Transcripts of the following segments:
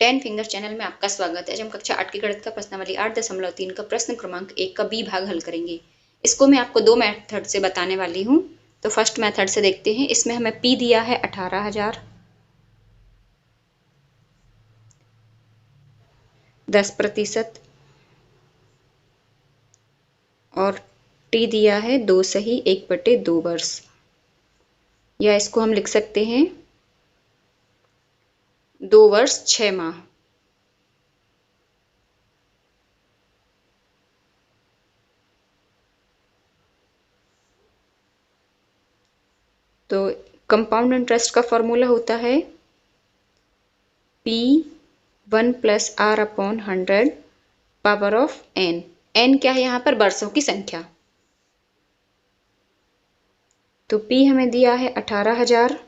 10 finger channel में आपका स्वागत है। आज हम कक्षा 8 की गणित का प्रश्नावली 8.3 का प्रश्न क्रमांक 1 का बी भाग हल करेंगे। इसको मैं आपको दो मेथड से बताने वाली हूँ। तो फर्स्ट मेथड से देखते हैं। इसमें हमें पी दिया है 18,000, 10% और टी दिया है 2 सही 1/2 वर्ष, या इसको हम लिख सकते हैं 2 वर्ष 6 माह। तो कंपाउंड इंटरेस्ट का फॉर्मूला होता है P1 + R/100 power of n। n क्या है यहाँ पर? वर्षों की संख्या। तो P हमें दिया है 18,000,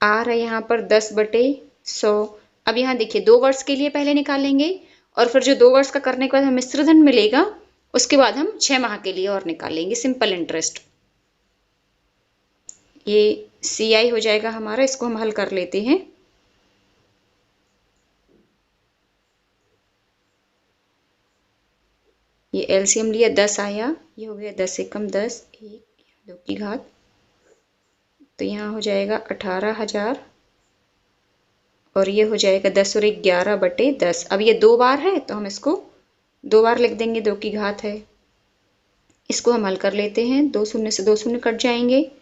R है यहाँ पर 10/100। अब यहाँ देखिए 2 वर्ष के लिए पहले निकालेंगे और फिर जो 2 वर्ष का करने के बाद हमें मिश्र धन मिलेगा उसके बाद हम 6 माह के लिए और निकालेंगे सिंपल इंटरेस्ट। ये CI हो जाएगा हमारा। इसको हम हल कर लेते हैं। ये LCM लिया 10 आया, ये हो गया 10 एकम 10, 1 2 की घात। तो यहाँ हो जाएगा 18,000 और ये हो जाएगा 10 और 1 11/10। अब ये 2 बार है तो हम इसको 2 बार लिख देंगे, 2 की घात है। इसको हम हल कर लेते हैं। 2 शून्य से 2 शून्य कट जाएंगे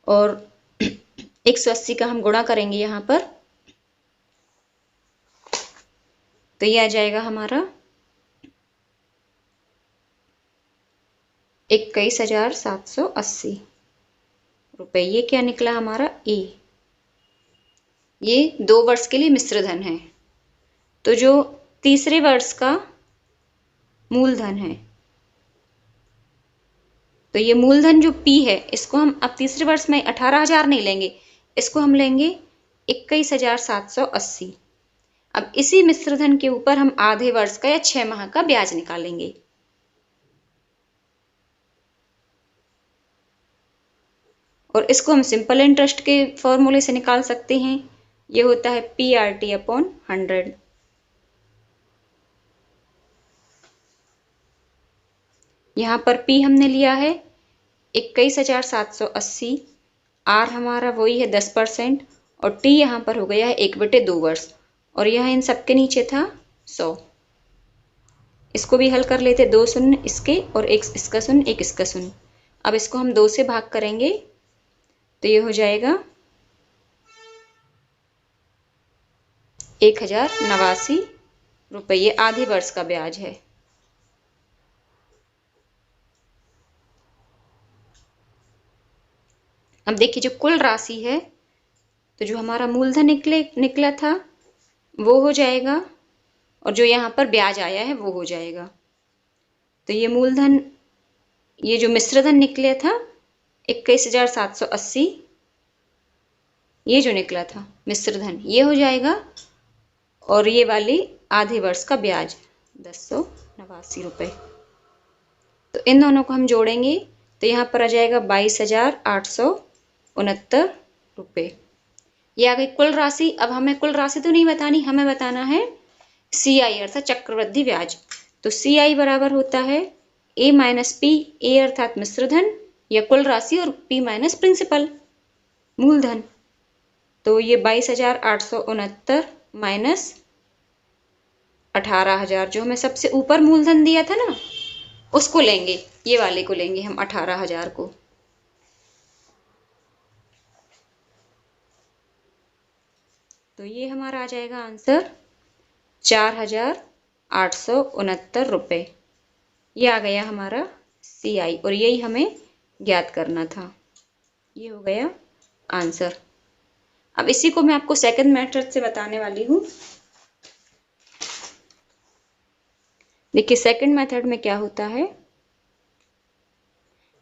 और 180 का हम गुणा करेंगे यहाँ पर। तो ये आ जाएगा हमारा 21,780 रुपये। ये क्या निकला हमारा? ए। ये 2 वर्ष के लिए मिश्र धन है। तो जो तीसरे वर्ष का मूलधन है, तो ये मूलधन जो P है इसको हम अब तीसरे वर्ष में 18,000 नहीं लेंगे, इसको हम लेंगे 21,780। अब इसी मिश्र धन के ऊपर हम आधे वर्ष का या 6 माह का ब्याज निकालेंगे। और इसको हम सिंपल इंटरेस्ट के फॉर्मूले से निकाल सकते हैं। ये होता है PRT/100। यहाँ पर P हमने लिया है 21,780, R हमारा वही है 10% और T यहाँ पर हो गया है 1/2 वर्ष और यह इन सबके नीचे था 100। इसको भी हल कर लेते, 2 शून्य इसके और एक इसका शून्य, एक इसका शून्य। अब इसको हम 2 से भाग करेंगे तो ये हो जाएगा 1,089 रुपये। ये आधे वर्ष का ब्याज है। अब देखिए जो कुल राशि है, तो जो हमारा मूलधन निकला था वो हो जाएगा और जो यहाँ पर ब्याज आया है वो हो जाएगा। तो ये मूलधन, ये जो मिश्र धन निकला था 21,780, ये जो निकला था मिश्र धन ये हो जाएगा और ये वाली आधे वर्ष का ब्याज 1089 रुपये। तो इन दोनों को हम जोड़ेंगे तो यहाँ पर आ जाएगा 22,869 रुपये। ये आ गई कुल राशि। अब हमें कुल राशि तो नहीं बतानी, हमें बताना है CI अर्थात चक्रवृद्धि ब्याज। तो CI बराबर होता है A - P। A अर्थात मिश्र धन या कुल राशि और P - प्रिंसिपल मूलधन। तो ये 22,869 माइनस 18,000 जो हमें सबसे ऊपर मूलधन दिया था ना उसको लेंगे, ये वाले को लेंगे हम 18,000 को। तो ये हमारा आ जाएगा आंसर 4,869 रुपये। ये आ गया हमारा CI और यही हमें ज्ञात करना था। ये हो गया आंसर। अब इसी को मैं आपको सेकंड मेथड से बताने वाली हूँ। देखिए सेकंड मेथड में क्या होता है,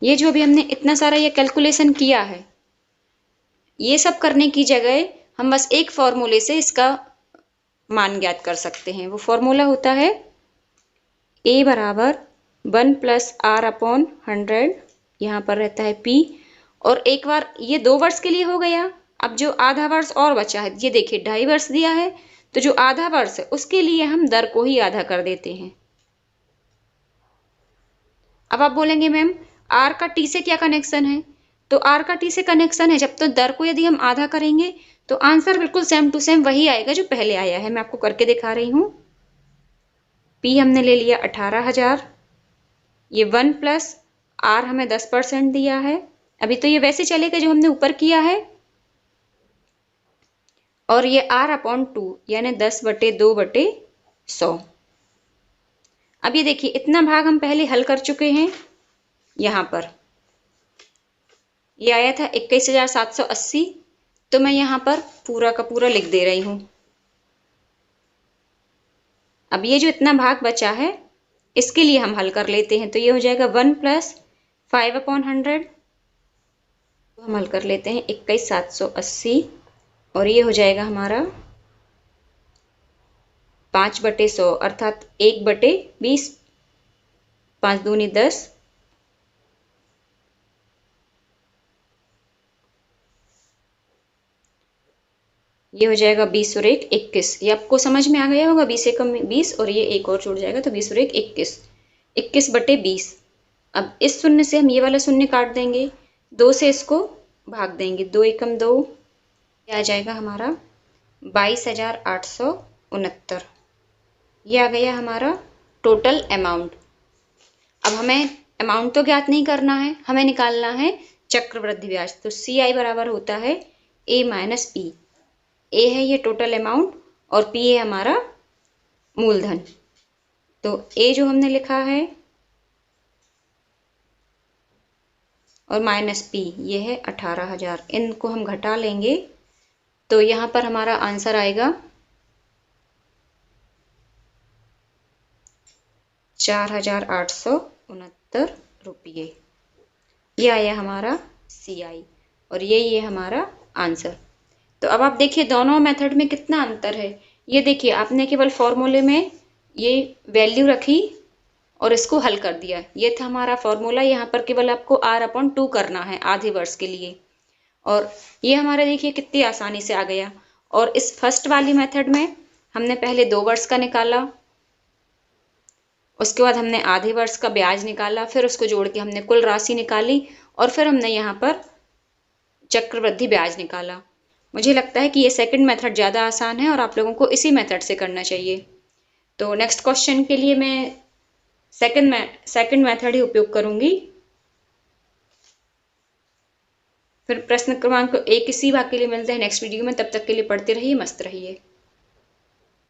ये जो भी हमने इतना सारा ये कैलकुलेशन किया है, ये सब करने की जगह हम बस एक फॉर्मूले से इसका मान ज्ञात कर सकते हैं। वो फॉर्मूला होता है A बराबर 1 + R/100, यहाँ पर रहता है P। और एक बार ये 2 वर्ष के लिए हो गया, अब जो आधा वर्ष और बचा है, ये देखिए 2.5 वर्ष दिया है, तो जो आधा वर्ष है उसके लिए हम दर को ही आधा कर देते हैं। अब आप बोलेंगे मैम आर का टी से क्या कनेक्शन है, तो आर का टी से कनेक्शन है जब तो दर को यदि हम आधा करेंगे तो आंसर बिल्कुल सेम टू सेम वही आएगा जो पहले आया है। मैं आपको करके दिखा रही हूँ। पी हमने ले लिया 18,000, ये 1 प्लस आर हमें 10% दिया है। अभी तो ये वैसे चलेगा जो हमने ऊपर किया है, और ये R/2 यानी 10/2/100। अब ये देखिए इतना भाग हम पहले हल कर चुके हैं। यहाँ पर ये आया था 21,780, तो मैं यहाँ पर पूरा का पूरा लिख दे रही हूँ। अब ये जो इतना भाग बचा है इसके लिए हम हल कर लेते हैं, तो ये हो जाएगा 1 प्लस 5/100, तो हम हल कर लेते हैं 21,780, और ये हो जाएगा हमारा 5/100 अर्थात 1/20, 5 दूनी 10, ये हो जाएगा 20 और 1 21। ये आपको समझ में आ गया होगा, 20 एकम में 20 और ये एक और जुड़ जाएगा तो 20 और 1 21, 21/20। अब इस शून्य से हम ये वाला शून्य काट देंगे, 2 से इसको भाग देंगे, 2 एकम 2, ये आ जाएगा हमारा 22,869। ये आ गया हमारा टोटल अमाउंट। अब हमें अमाउंट तो ज्ञात नहीं करना है, हमें निकालना है चक्रवृद्धि ब्याज। तो CI बराबर होता है A माइनस P। ए है ये टोटल अमाउंट और पी है हमारा मूलधन। तो ए जो हमने लिखा है और माइनस पी ये है 18,000, इनको हम घटा लेंगे तो यहाँ पर हमारा आंसर आएगा 4,869 रुपये। ये आया हमारा CI और ये हमारा आंसर। तो अब आप देखिए दोनों मेथड में कितना अंतर है। ये देखिए आपने केवल फॉर्मूले में ये वैल्यू रखी और इसको हल कर दिया, ये था हमारा फॉर्मूला। यहाँ पर केवल आपको R/2 करना है आधे वर्ष के लिए, और ये हमारे देखिए कितनी आसानी से आ गया। और इस फर्स्ट वाली मेथड में हमने पहले 2 वर्ष का निकाला, उसके बाद हमने आधे वर्ष का ब्याज निकाला, फिर उसको जोड़ के हमने कुल राशि निकाली और फिर हमने यहाँ पर चक्रवृद्धि ब्याज निकाला। मुझे लगता है कि ये सेकंड मेथड ज़्यादा आसान है और आप लोगों को इसी मेथड से करना चाहिए। तो नेक्स्ट क्वेश्चन के लिए मैं सेकंड मेथड ही उपयोग करूंगी। फिर प्रश्न क्रमांक 1 इसी भाग के लिए मिलते हैं नेक्स्ट वीडियो में। तब तक के लिए पढ़ते रहिए, मस्त रहिए।